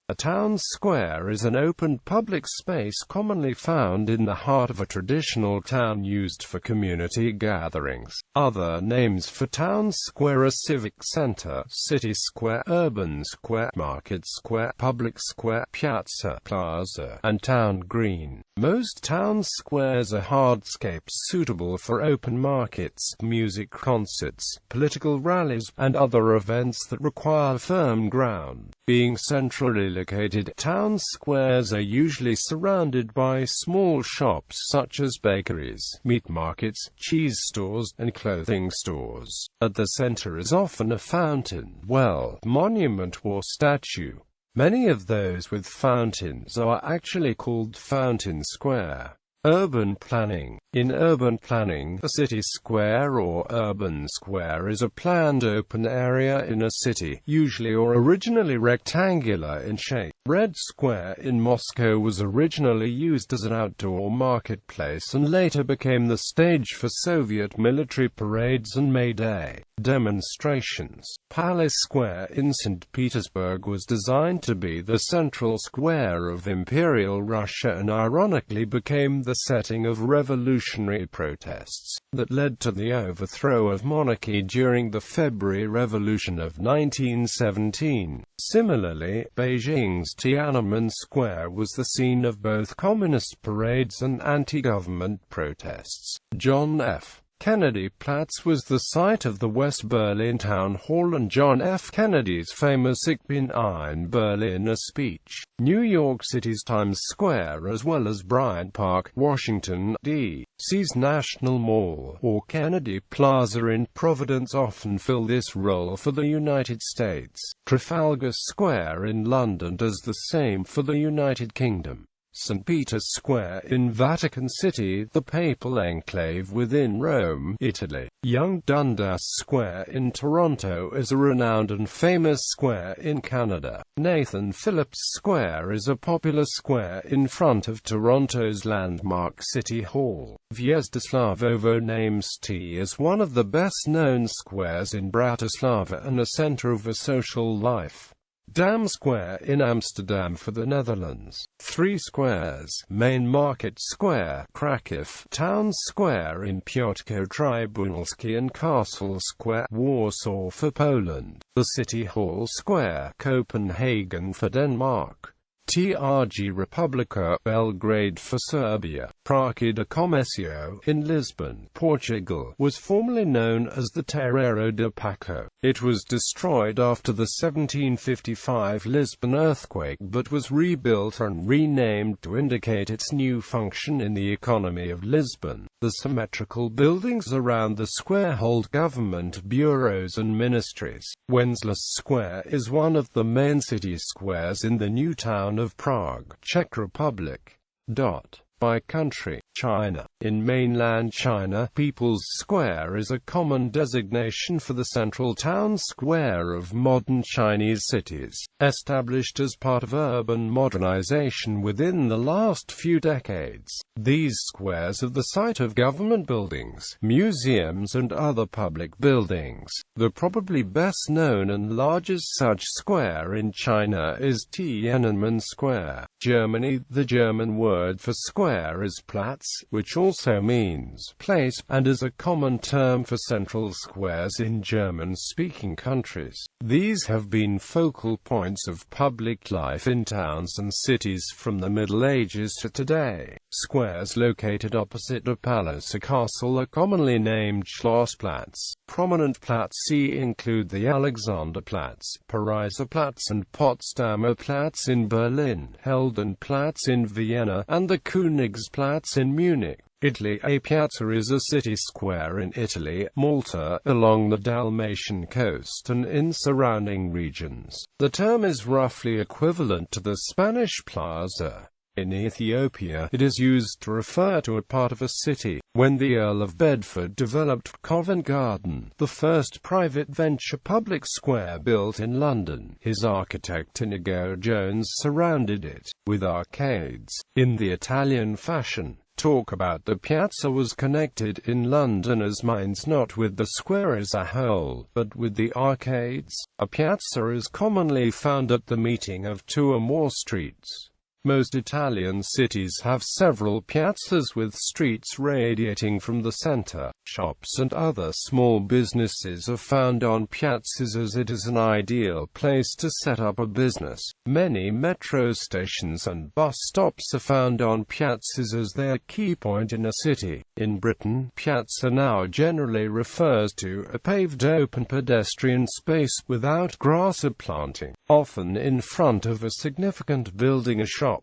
A town square is an open public space commonly found in the heart of a traditional town used for community gatherings. Other names for town square are civic center, city square, urban square, market square, public square, piazza, plaza, and town green. Most town squares are hardscapes suitable for open markets, music concerts, political rallies, and other events that require firm ground. Being centrally located, town squares are usually surrounded by small shops such as bakeries, meat markets, cheese stores, and clothing stores. At the center is often a fountain, well, monument or statue. Many of those with fountains are actually called Fountain Square. Urban planning. In urban planning, a city square or urban square is a planned open area in a city, usually or originally rectangular in shape. Red Square in Moscow was originally used as an outdoor marketplace and later became the stage for Soviet military parades and May Day demonstrations. Palace Square in St. Petersburg was designed to be the central square of Imperial Russia and ironically became the setting of revolutionary protests that led to the overthrow of monarchy during the February Revolution of 1917. Similarly, Beijing's Tiananmen Square was the scene of both communist parades and anti-government protests. John F. Kennedy Platz was the site of the West Berlin Town Hall and John F. Kennedy's famous Ich bin ein Berliner speech. New York City's Times Square as well as Bryant Park, Washington, D.C.'s National Mall, or Kennedy Plaza in Providence often fill this role for the United States. Trafalgar Square in London does the same for the United Kingdom. St. Peter's Square in Vatican City, the papal enclave within Rome, Italy. Young Dundas Square in Toronto is a renowned and famous square in Canada. Nathan Phillips Square is a popular square in front of Toronto's landmark City Hall. Vyacheslavovo names T as one of the best-known squares in Bratislava and a center of a social life. Dam Square in Amsterdam for the Netherlands. 3 squares: Main Market Square, Kraków, Town Square in Piotrków Trybunalski and Castle Square, Warsaw for Poland. The City Hall Square, Copenhagen for Denmark. Trg Republica, Belgrade for Serbia. Praça de Comércio, in Lisbon, Portugal, was formerly known as the Terreiro de Paco. It was destroyed after the 1755 Lisbon earthquake but was rebuilt and renamed to indicate its new function in the economy of Lisbon. The symmetrical buildings around the square hold government bureaus and ministries. Wenceslas Square is one of the main city squares in the new town of Prague, Czech Republic. By country, China. In mainland China, People's Square is a common designation for the central town square of modern Chinese cities, established as part of urban modernization within the last few decades. These squares are the site of government buildings, museums and other public buildings. The probably best known and largest such square in China is Tiananmen Square, Germany. The German word for square is Platz, which also means place, and is a common term for central squares in German-speaking countries. These have been focal points of public life in towns and cities from the Middle Ages to today. Squares located opposite a palace or castle are commonly named Schlossplatz. Prominent Plätze include the Alexanderplatz, Pariserplatz and Potsdamer Platz in Berlin, Heldenplatz in Vienna, and the Königsplatz in Munich. Italy. A piazza is a city square in Italy, Malta, along the Dalmatian coast and in surrounding regions. The term is roughly equivalent to the Spanish plaza. In Ethiopia, it is used to refer to a part of a city. When the Earl of Bedford developed Covent Garden, the first private venture public square built in London, his architect Inigo Jones surrounded it with arcades, in the Italian fashion. Talk about the piazza was connected in Londoners' minds not with the square as a whole, but with the arcades. A piazza is commonly found at the meeting of two or more streets. Most Italian cities have several piazzas with streets radiating from the center. Shops and other small businesses are found on piazzas as it is an ideal place to set up a business. Many metro stations and bus stops are found on piazzas as they are a key point in a city. In Britain, piazza now generally refers to a paved open pedestrian space without grass or planting, often in front of a significant building or shops.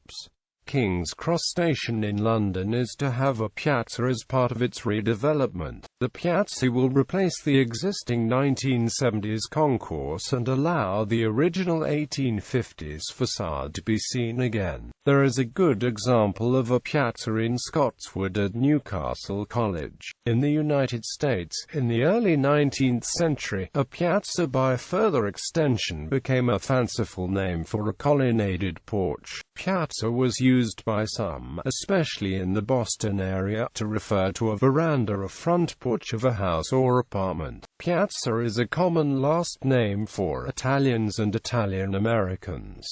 King's Cross Station in London is to have a piazza as part of its redevelopment. The piazza will replace the existing 1970s concourse and allow the original 1850s facade to be seen again. There is a good example of a piazza in Scotswood at Newcastle College. In the United States, in the early 19th century, a piazza by further extension became a fanciful name for a colonnaded porch. Piazza was used by some, especially in the Boston area, to refer to a veranda or front porch of a house or apartment. Piazza is a common last name for Italians and Italian Americans.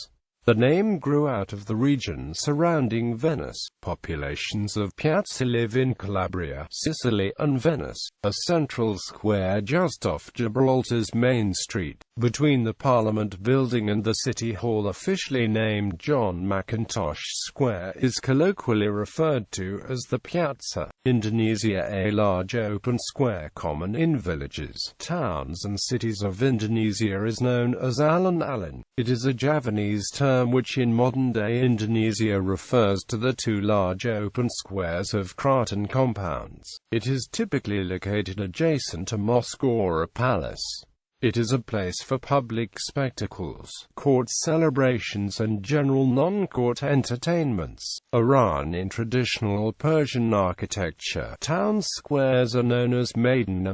The name grew out of the region surrounding Venice. Populations of Piazza live in Calabria, Sicily, and Venice. A central square just off Gibraltar's Main Street, between the Parliament Building and the City Hall, officially named John Mackintosh Square, is colloquially referred to as the Piazza. Indonesia. A large open square common in villages, towns and cities of Indonesia is known as alun-alun. It is a Javanese term which in modern-day Indonesia refers to the two large open squares of Kraton compounds. It is typically located adjacent to a mosque or a palace. It is a place for public spectacles, court celebrations and general non-court entertainments. Iran. In traditional Persian architecture, town squares are known as maidan.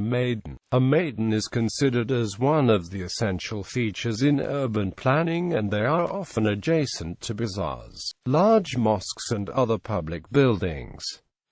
A maidan is considered as one of the essential features in urban planning, and they are often adjacent to bazaars, large mosques and other public buildings.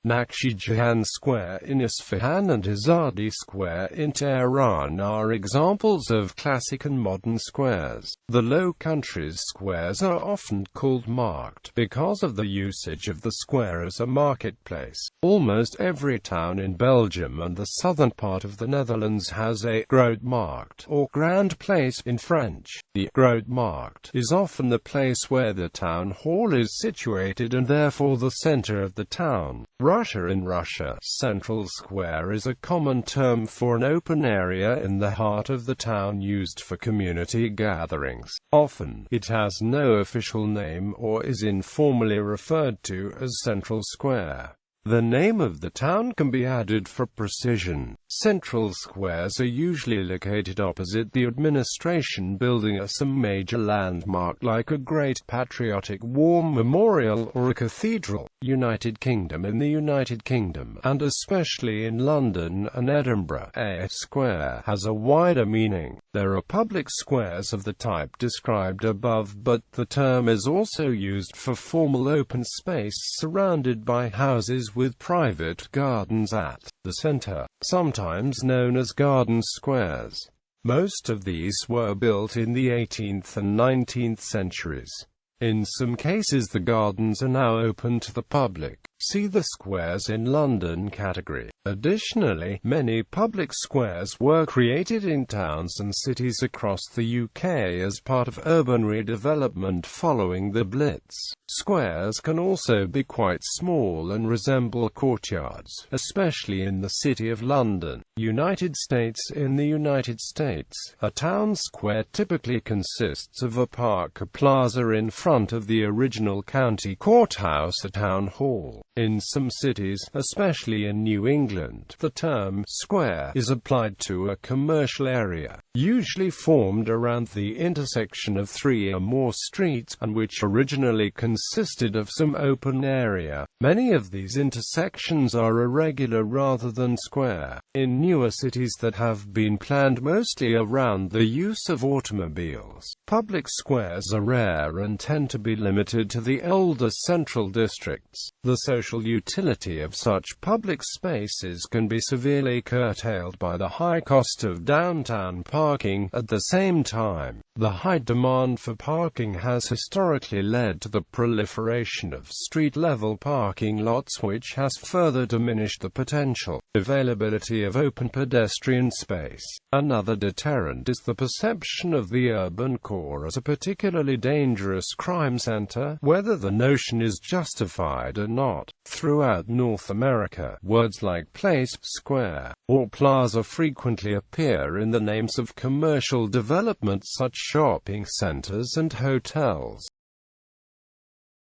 Naqshi Jahan Square in Isfahan and Azadi Square in Tehran are examples of classic and modern squares. The Low Countries squares are often called markt because of the usage of the square as a marketplace. Almost every town in Belgium and the southern part of the Netherlands has a groot markt, or grand place in French. The groot markt is often the place where the town hall is situated and therefore the center of the town. Russia. In Russia, Central Square is a common term for an open area in the heart of the town used for community gatherings. Often, it has no official name or is informally referred to as Central Square. The name of the town can be added for precision. Central squares are usually located opposite the administration building or some major landmark like a great patriotic war memorial or a cathedral. United Kingdom. In the United Kingdom, and especially in London and Edinburgh, a square has a wider meaning. There are public squares of the type described above, but the term is also used for formal open space surrounded by houses with private gardens at the center, sometimes known as garden squares. Most of these were built in the 18th and 19th centuries. In some cases the gardens are now open to the public. See the Squares in London category. Additionally, many public squares were created in towns and cities across the UK as part of urban redevelopment following the Blitz. Squares can also be quite small and resemble courtyards, especially in the City of London, United States. In the United States, a town square typically consists of a park or plaza in front of the original county courthouse or town hall. In some cities, especially in New England, the term square is applied to a commercial area, usually formed around the intersection of three or more streets, and which originally consisted of some open area. Many of these intersections are irregular rather than square. In newer cities that have been planned mostly around the use of automobiles, public squares are rare and tend to be limited to the older central districts. The social social utility of such public spaces can be severely curtailed by the high cost of downtown parking. At the same time, the high demand for parking has historically led to the proliferation of street-level parking lots, which has further diminished the potential availability of open pedestrian space. Another deterrent is the perception of the urban core as a particularly dangerous crime center, whether the notion is justified or not. Throughout North America, words like place, square, or plaza frequently appear in the names of commercial developments such as shopping centers and hotels.